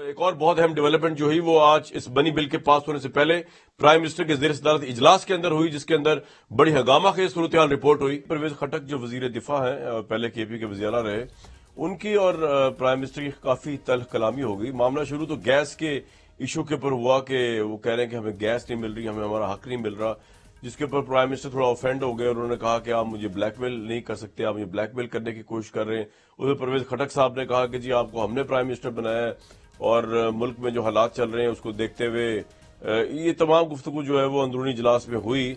ایک اور بہت اہم ڈیولپمنٹ جو ہوئی وہ آج اس منی بل کے پاس ہونے سے پہلے پرائم منسٹر کے زیر صدارت اجلاس کے اندر ہوئی، جس کے اندر بڑی ہنگامہ خیز صورتحال رپورٹ ہوئی۔ پرویز خٹک جو وزیر دفاع ہیں، پہلے کے پی کے وزیر اعلیٰ رہے، ان کی اور پرائم منسٹر کی کافی تلخ کلامی ہو گئی۔ معاملہ شروع تو گیس کے ایشو کے اوپر ہوا کہ وہ کہہ رہے ہیں کہ ہمیں گیس نہیں مل رہی، ہمیں ہمارا حق نہیں مل رہا، جس کے اوپر پرائم منسٹر تھوڑا آفینڈ ہو گئے اور انہوں نے کہا کہ آپ مجھے بلیک میل نہیں کر سکتے، آپ مجھے بلیک میل کرنے کی کوشش کر رہے ہیں۔ اس میں پرویز خٹک صاحب نے کہا کہ جی آپ کو ہم نے پرائم منسٹر بنایا ہے اور ملک میں جو حالات چل رہے ہیں اس کو دیکھتے ہوئے یہ تمام گفتگو جو ہے وہ اندرونی اجلاس میں ہوئی،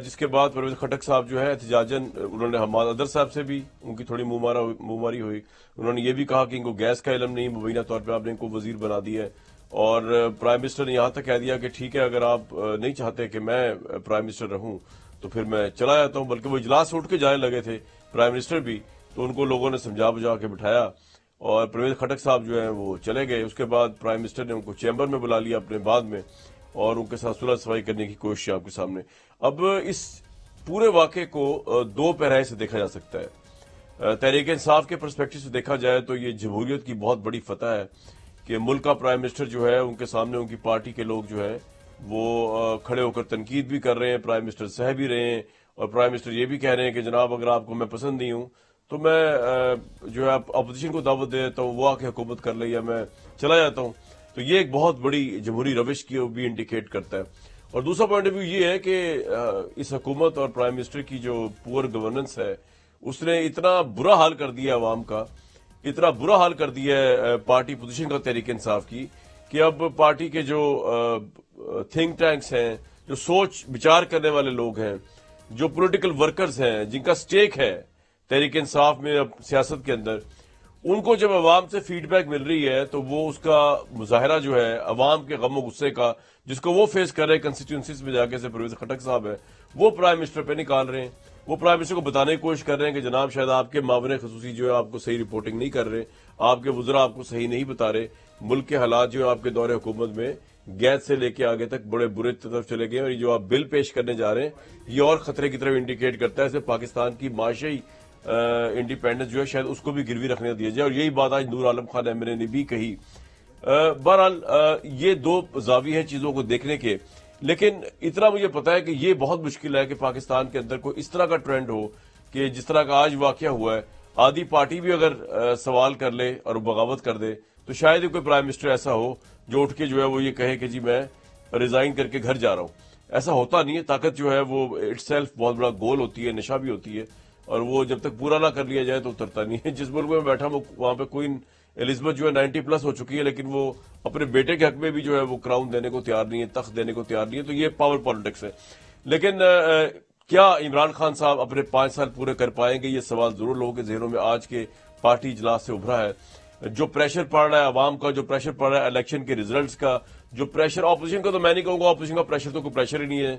جس کے بعد پرویز خٹک صاحب جو ہے احتجاجاً انہوں نے حماد ادر صاحب سے بھی ان کی تھوڑی منہ ماری ہوئی۔ انہوں نے یہ بھی کہا کہ ان کو گیس کا علم نہیں، مبینہ طور پہ آپ نے ان کو وزیر بنا دیا ہے، اور پرائم منسٹر نے یہاں تک کہہ دیا کہ ٹھیک ہے اگر آپ نہیں چاہتے کہ میں پرائم منسٹر رہوں تو پھر میں چلا جاتا ہوں، بلکہ وہ اجلاس سے اٹھ کے جانے لگے تھے پرائم منسٹر بھی، تو ان کو لوگوں نے سمجھا بجھا کے بٹھایا اور پرویز خٹک صاحب جو ہیں وہ چلے گئے۔ اس کے بعد پرائم منسٹر نے ان کو چیمبر میں بلا لیا اپنے بعد میں اور ان کے ساتھ صلح صفائی کرنے کی کوشش ہے آپ کے سامنے۔ اب اس پورے واقعے کو دو پیراہے سے دیکھا جا سکتا ہے۔ تحریک انصاف کے پرسپیکٹو سے دیکھا جائے تو یہ جمہوریت کی بہت بڑی فتح ہے کہ ملک کا پرائم منسٹر جو ہے ان کے سامنے ان کی پارٹی کے لوگ جو ہیں وہ کھڑے ہو کر تنقید بھی کر رہے ہیں، پرائم منسٹر سہ بھی رہے ہیں، اور پرائم منسٹر یہ بھی کہہ رہے ہیں کہ جناب اگر آپ کو میں پسند نہیں ہوں تو میں جو ہے اپوزیشن کو دعوت دے دیتا ہوں، وہ آ کے حکومت کر لے یا میں چلا جاتا ہوں۔ تو یہ ایک بہت بڑی جمہوری روش کی بھی انڈیکیٹ کرتا ہے۔ اور دوسرا پوائنٹ آف ویو یہ ہے کہ اس حکومت اور پرائم منسٹر کی جو پور گورننس ہے اس نے اتنا برا حال کر دیا عوام کا، اتنا برا حال کر دیا ہے پارٹی پوزیشن کا تحریک انصاف کی، کہ اب پارٹی کے جو تھنک ٹینکس ہیں، جو سوچ بچار کرنے والے لوگ ہیں، جو پولیٹیکل ورکرز ہیں جن کا سٹیک ہے تحریک انصاف میں اب سیاست کے اندر، ان کو جب عوام سے فیڈ بیک مل رہی ہے تو وہ اس کا مظاہرہ جو ہے عوام کے غم و غصے کا، جس کو وہ فیس کر رہے ہیں کنسٹیٹوئنسیز میں جا کے، سے پرویز خٹک صاحب ہے، وہ پرائم منسٹر پہ نکال رہے ہیں۔ وہ پرائم منسٹر کو بتانے کی کوشش کر رہے ہیں کہ جناب شاید آپ کے معاون خصوصی جو ہے آپ کو صحیح رپورٹنگ نہیں کر رہے، آپ کے وزراء آپ کو صحیح نہیں بتا رہے، ملک کے حالات جو ہے آپ کے دور حکومت میں گیس سے لے کے آگے تک بڑے برے طرف چلے گئے، اور یہ جو آپ بل پیش کرنے جا رہے ہیں یہ اور خطرے کی طرف انڈیکیٹ کرتا ہے، اسے پاکستان کی معاشی انڈیپینڈنس جو ہے شاید اس کو بھی گروی رکھنے دیا جائے، اور یہی بات آج نور عالم خان ایم نے بھی کہی۔ بہرحال یہ دو زاویے ہیں چیزوں کو دیکھنے کے، لیکن اتنا مجھے پتا ہے کہ یہ بہت مشکل ہے کہ پاکستان کے اندر کوئی اس طرح کا ٹرینڈ ہو کہ جس طرح کا آج واقعہ ہوا ہے، آدھی پارٹی بھی اگر سوال کر لے اور بغاوت کر دے تو شاید ہی کوئی پرائم منسٹر ایسا ہو جو اٹھ کے جو ہے وہ یہ کہے کہ جی میں ریزائن کر کے گھر جا رہا ہوں۔ ایسا ہوتا نہیں ہے، طاقت جو ہے وہ اٹ سیلف بہت بڑا گول ہوتی ہے، نشہ بھی ہوتی ہے، اور وہ جب تک پورا نہ کر لیا جائے تو اترتا نہیں ہے۔ جس ملک میں بیٹھا وہاں پہ کوئین الزبتھ جو ہے 90+ ہو چکی ہے، لیکن وہ اپنے بیٹے کے حق میں بھی جو ہے وہ کراؤن دینے کو تیار نہیں ہے، تخت دینے کو تیار نہیں ہے، تو یہ پاور پالیٹکس ہے۔ لیکن کیا عمران خان صاحب اپنے 5 سال پورے کر پائیں گے؟ یہ سوال ضرور لوگوں کے ذہنوں میں آج کے پارٹی اجلاس سے ابھرا ہے۔ جو پریشر پڑ رہا ہے عوام کا، جو پریشر پڑ رہا ہے الیکشن کے ریزلٹس کا، جو پریشر اپوزیشن کا، تو میں نہیں کہوں گا اپوزیشن کا پریشر تو کوئی پریشر ہی نہیں ہے۔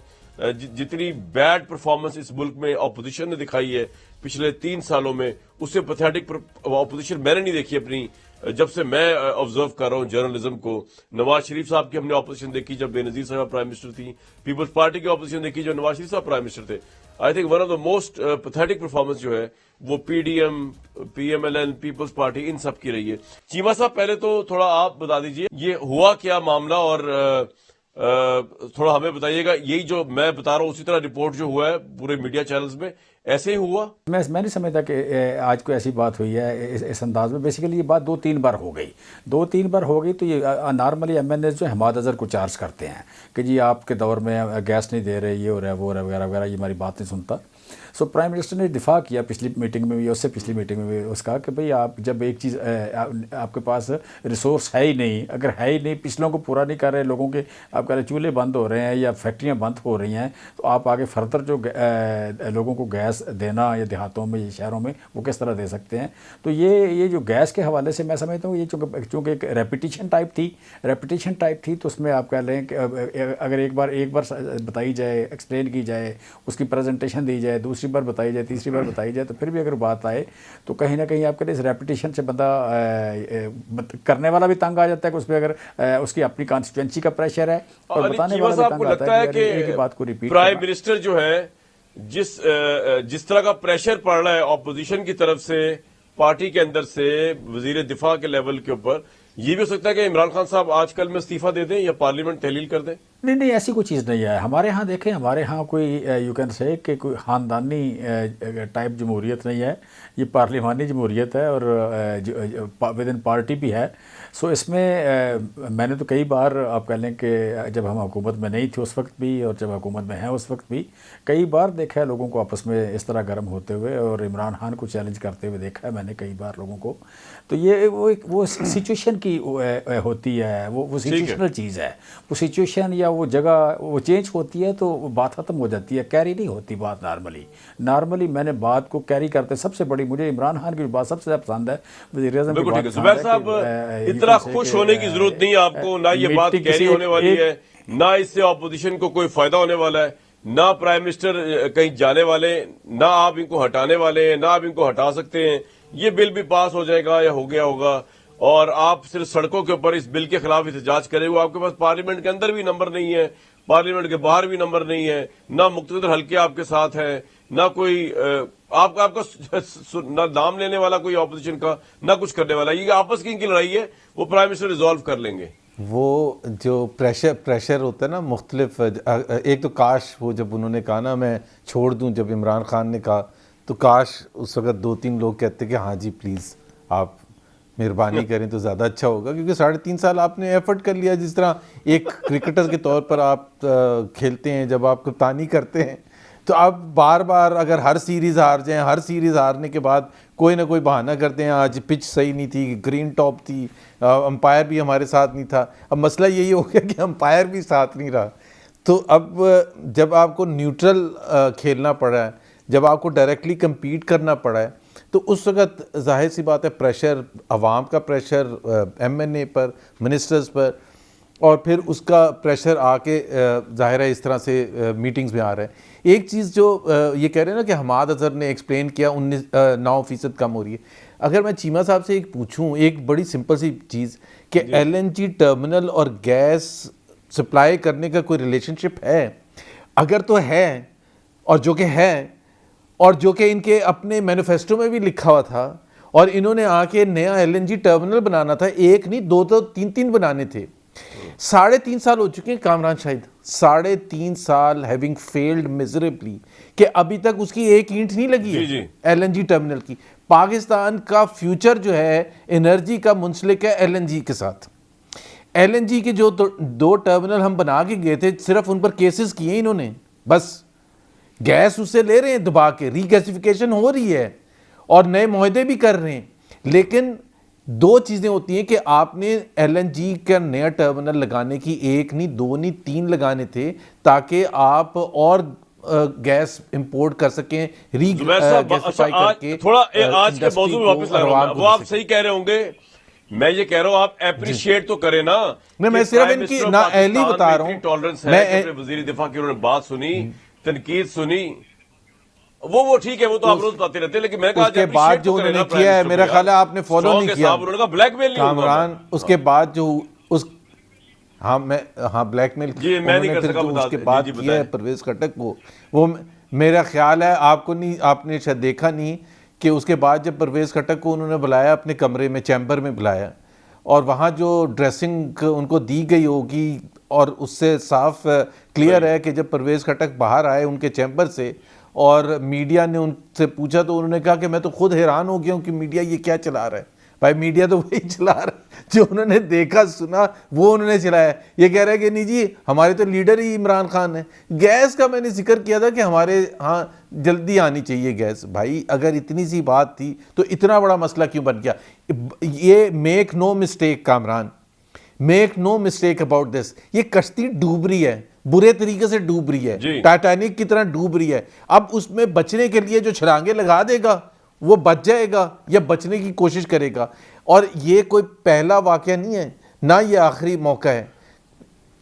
جتنی بیڈ پرفارمنس اس ملک میں اپوزیشن نے دکھائی ہے پچھلے 3 سالوں میں، اس سے پیتھیٹک اپوزیشن میں نے نہیں دیکھی اپنی، جب سے میں آبزرو کر رہا ہوں جرنلزم کو۔ نواز شریف صاحب کی ہم نے اپوزیشن دیکھی جب بے نظیر صاحب پرائم منسٹر تھی، پیپلز پارٹی کی اپوزیشن دیکھی جب نواز شریف صاحب پرائم منسٹر تھے۔ I think one of the most pathetic performance جو ہے وہ پی ڈی ایم، پی ایم ایل این، پیپلز پارٹی، ان سب کی رہی ہے۔ چیمہ صاحب پہلے تو تھوڑا آپ بتا دیجئے یہ ہوا کیا معاملہ، اور تھوڑا ہمیں بتائیے گا یہی جو میں بتا رہا ہوں اسی طرح رپورٹ جو ہوا ہے پورے میڈیا چینلز میں ایسے ہی ہوا؟ میں نہیں سمجھتا کہ آج کوئی ایسی بات ہوئی ہے اس انداز میں۔ بیسیکلی یہ بات 2-3 بار ہو گئی، 2-3 بار ہو گئی، تو یہ نارملی ایم این ایز جو حماد اظہر کو چارج کرتے ہیں کہ جی آپ کے دور میں گیس نہیں دے رہے، یہ ہو رہا ہے، وہ ہو رہا ہے، وغیرہ وغیرہ، یہ ہماری بات نہیں سنتا۔ سو پرائم منسٹر نے دفاع کیا پچھلی میٹنگ میں بھی، اس سے پچھلی میٹنگ میں بھی، اس کا کہ بھئی آپ جب ایک چیز آپ کے پاس ریسورس ہے ہی نہیں، اگر ہے ہی نہیں، پچھلوں کو پورا نہیں کر رہے، لوگوں کے آپ کہہ رہے چولہے بند ہو رہے ہیں یا فیکٹریاں بند ہو رہی ہیں، تو آپ آگے فردر جو لوگوں کو گیس دینا یا دیہاتوں میں یا شہروں میں وہ کس طرح دے سکتے ہیں۔ تو یہ جو گیس کے حوالے سے میں سمجھتا ہوں یہ چونکہ ایک ریپیٹیشن ٹائپ تھی، تو اس میں آپ کہہ لیں کہ اگر ایک بار بتائی جائے، ایکسپلین کی جائے، اس کی پریزنٹیشن دی جائے، دوسری بار بتائی جائے، تیسری بار بتائی جائے، تو پھر بھی اگر بات آئے تو کہیں نہ کہیں آپ کے اس ریپیٹیشن سے بندہ کرنے والا بھی تنگ آ جاتا ہے کہ اس پہ اگر اس کی اپنی کانسٹیچوئنسی کا پریشر ہے، اور بتانے والا بھی تنگ آتا ہے کہ ایک ہی بات کو ریپیٹ کرنا۔ پرائم منسٹر جو ہے جس طرح کا پریشر پڑ رہا ہے اپوزیشن کی طرف سے، پارٹی کے اندر سے، وزیر دفاع کے لیول کے اوپر، یہ بھی ہو سکتا ہے کہ عمران خان صاحب آج کل میں استعفیٰ دے دیں یا پارلیمنٹ تحلیل کر دیں؟ نہیں ایسی کوئی چیز نہیں ہے ہمارے ہاں. دیکھیں ہمارے ہاں کوئی یو کین سے کہ کوئی خاندانی ٹائپ جمہوریت نہیں ہے, یہ پارلیمانی جمہوریت ہے اور ود ان پارٹی بھی ہے. سو اس میں میں نے تو کئی بار آپ کہہ لیں کہ جب ہم حکومت میں نہیں تھے اس وقت بھی اور جب حکومت میں ہیں اس وقت بھی کئی بار دیکھا ہے لوگوں کو آپس میں اس طرح گرم ہوتے ہوئے, اور عمران خان کو چیلنج کرتے ہوئے دیکھا ہے میں نے کئی بار لوگوں کو. تو یہ وہ سچویشن کی ہوتی ہے, وہ سچویشنل چیز ہے. وہ سچویشن یا وہ جگہ وہ چینج ہوتی ہے تو بات ختم ہو جاتی ہے, کیری نہیں ہوتی بات. نارملی میں نے بات کو کیری کرتے. سب سے بڑی مجھے عمران خان کی بات سب سے زیادہ پسند ہے, وزیر اعظم کی بات پسند ہے. زبیر صاحب اتنا خوش ہونے کی ضرورت نہیں ہے آپ کو, نہ یہ بات کیری ہونے والی ہے, نہ اس سے اپوزیشن کو کوئی فائدہ ہونے والا ہے, نہ پرائم منسٹر کہیں جانے والے, نہ آپ ان کو ہٹانے والے ہیں, نہ آپ ان کو ہٹا سکتے ہیں. یہ بل بھی پاس ہو جائے گا یا ہو گیا ہوگا, اور آپ صرف سڑکوں کے اوپر اس بل کے خلاف احتجاج کرے ہوئے. آپ کے پاس پارلیمنٹ کے اندر بھی نمبر نہیں ہے, پارلیمنٹ کے باہر بھی نمبر نہیں ہے, نہ مقتدر حلقے آپ کے ساتھ ہیں, نہ کوئی آپ کا نہ نام لینے والا کوئی اپوزیشن کا, نہ کچھ کرنے والا. یہ آپس کی ان کی لڑائی ہے, وہ پرائم منسٹر ریزالو کر لیں گے. وہ جو پریشر ہوتا ہے نا مختلف, ایک تو کاش وہ جب انہوں نے کہا نا میں چھوڑ دوں, جب عمران خان نے کہا تو کاش اس وقت 2-3 لوگ کہتے کہ ہاں جی پلیز آپ مہربانی کریں تو زیادہ اچھا ہوگا, کیونکہ 3.5 سال آپ نے ایفرٹ کر لیا. جس طرح ایک کرکٹر کے طور پر آپ کھیلتے ہیں, جب آپ کپتانی کرتے ہیں تو آپ بار بار اگر ہر سیریز ہار جائیں, ہر سیریز ہارنے کے بعد کوئی نہ کوئی بہانہ کرتے ہیں, آج پچ صحیح نہیں تھی, گرین ٹاپ تھی, امپائر بھی ہمارے ساتھ نہیں تھا. اب مسئلہ یہی ہو گیا کہ امپائر بھی ساتھ نہیں رہا. تو اب جب آپ کو نیوٹرل کھیلنا پڑا ہے, جب آپ کو ڈائریکٹلی کمپیٹ کرنا پڑا ہے, تو اس وقت ظاہر سی بات ہے پریشر, عوام کا پریشر ایم این اے پر, منسٹرز پر, اور پھر اس کا پریشر آ کے ظاہر ہے اس طرح سے میٹنگز میں آ رہا ہے. ایک چیز جو یہ کہہ رہے ہیں نا کہ حماد اظہر نے ایکسپلین کیا 9% کم ہو رہی ہے. اگر میں چیمہ صاحب سے ایک پوچھوں ایک بڑی سمپل سی چیز کہ ایل این جی ٹرمنل اور گیس سپلائی کرنے کا کوئی ریلیشن شپ ہے؟ اگر تو ہے, اور جو کہ ہے, اور جو کہ ان کے اپنے مینیفیسٹو میں بھی لکھا ہوا تھا, اور انہوں نے آ کے نیا ایل این جی ٹرمنل بنانا تھا, ایک نہیں 2 3 بنانے تھے. 3.5 سال ہو چکے ہیں کامران شاہد, 3.5 سال ہیونگ فیلڈ میزریبلی, کہ ابھی تک اس کی ایک اینٹ نہیں لگی ہے ایل این جی ٹرمنل کی. پاکستان کا فیوچر جو ہے انرجی کا منسلک ہے ایل این جی کے ساتھ. ایل این جی کے جو 2 ٹرمنل ہم بنا کے گئے تھے, صرف ان پر کیسز کیے انہوں نے, بس گیس اس سے لے رہے ہیں دبا کے, ری گیسیفیکیشن ہو رہی ہے اور نئے معاہدے بھی کر رہے ہیں. لیکن 2 چیزیں ہوتی ہیں کہ آپ نے ایل این جی کا نیا ٹرمنل لگانے کی 1 نہیں 2 نہیں 3 لگانے تھے, تاکہ آپ اور گیس امپورٹ کر سکیں, ری گیسیفائی کر کے. تھوڑا آج کے موضوع میں واپس لگ رہا ہوں, وہ آپ صحیح کہہ رہے ہوں گے, میں یہ کہہ رہا ہوں آپ اپریشیٹ تو کریں نا. میں صرف ان کی نااہلی بتا رہا ہوں. ٹالرنس ہے, وزیر دفاع کی انہوں نے بات سنی, تنقید سنی, وہ ٹھیک ہے, وہ تو آپ روز باتیں رہتے ہیں, لیکن میں کہا اس کے بعد جو انہوں نے کیا ہے میرا خیال ہے آپ نے فالو نہیں کیا. انہوں نے کہا بلیک میل نہیں ہوگا کامران, اس کے بعد جو اس بلیک میل میں نہیں کر سکا, اس کے بعد کیا ہے پرویز خٹک کو, وہ میرا خیال ہے آپ کو نہیں, آپ نے شاید دیکھا نہیں کہ اس کے بعد جب پرویز خٹک کو انہوں نے بلایا اپنے کمرے میں, چیمبر میں بلایا, اور وہاں جو ڈریسنگ ان کو دی گئی ہوگی, اور اس سے صاف کلیئر ہے کہ جب پرویز خٹک باہر آئے ان کے چیمبر سے اور میڈیا نے ان سے پوچھا تو انہوں نے کہا کہ میں تو خود حیران ہو گیا ہوں کہ میڈیا یہ کیا چلا رہا ہے. بھائی میڈیا تو وہی چلا رہا ہے جو انہوں نے دیکھا سنا وہ انہوں نے چلایا. یہ کہہ رہے ہیں کہ نہیں جی ہمارے تو لیڈر ہی عمران خان ہے. گیس کا میں نے ذکر کیا تھا کہ ہمارے ہاں جلدی آنی چاہیے گیس. بھائی اگر اتنی سی بات تھی تو اتنا بڑا مسئلہ کیوں بن گیا؟ یہ make no mistake Kamran, make no mistake about this, یہ کشتی ڈوب رہی ہے, برے طریقے سے ڈوب رہی ہے, ٹائٹینک کی طرح ڈوب رہی ہے. اب اس میں بچنے کے لیے جو چھلانگیں لگا دے گا وہ بچ جائے گا یا بچنے کی کوشش کرے گا. اور یہ کوئی پہلا واقعہ نہیں ہے, نہ یہ آخری موقع ہے.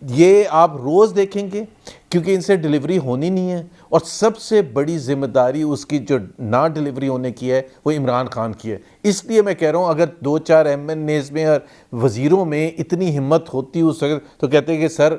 یہ آپ روز دیکھیں گے کیونکہ ان سے ڈیلیوری ہونی نہیں ہے, اور سب سے بڑی ذمہ داری اس کی جو نہ ڈیلیوری ہونے کی ہے وہ عمران خان کی ہے. اس لیے میں کہہ رہا ہوں اگر 2-4 ایم این ایز میں اور وزیروں میں اتنی ہمت ہوتی اس وقت تو کہتے ہیں کہ سر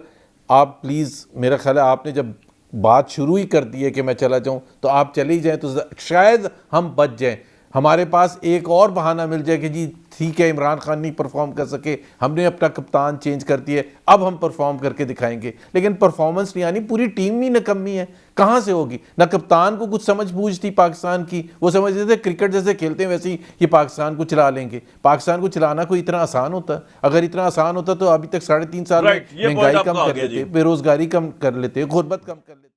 آپ پلیز, میرا خیال ہے آپ نے جب بات شروع ہی کر دی ہے کہ میں چلا جاؤں تو آپ چلے ہی جائیں تو شاید ہم بچ جائیں. ہمارے پاس ایک اور بہانہ مل جائے کہ جی ٹھیک ہے عمران خان نہیں پرفارم کر سکے, ہم نے اپنا کپتان چینج کر دیا, اب ہم پرفارم کر کے دکھائیں گے. لیکن پرفارمنس نہیں آنی, پوری ٹیم ہی نکمی ہے, کہاں سے ہوگی؟ نہ کپتان کو کچھ سمجھ بوجھ تھی پاکستان کی, وہ سمجھتے تھے کرکٹ جیسے کھیلتے ہیں ویسے ہی یہ پاکستان کو چلا لیں گے. پاکستان کو چلانا کوئی اتنا آسان ہوتا؟ اگر اتنا آسان ہوتا تو ابھی تک 3.5 سال میں Right, یہ point مہنگائی آپ کم کا آ کر گیا لیتے, جی. بے روزگاری کم کر لیتے, غربت کم کر لیتے.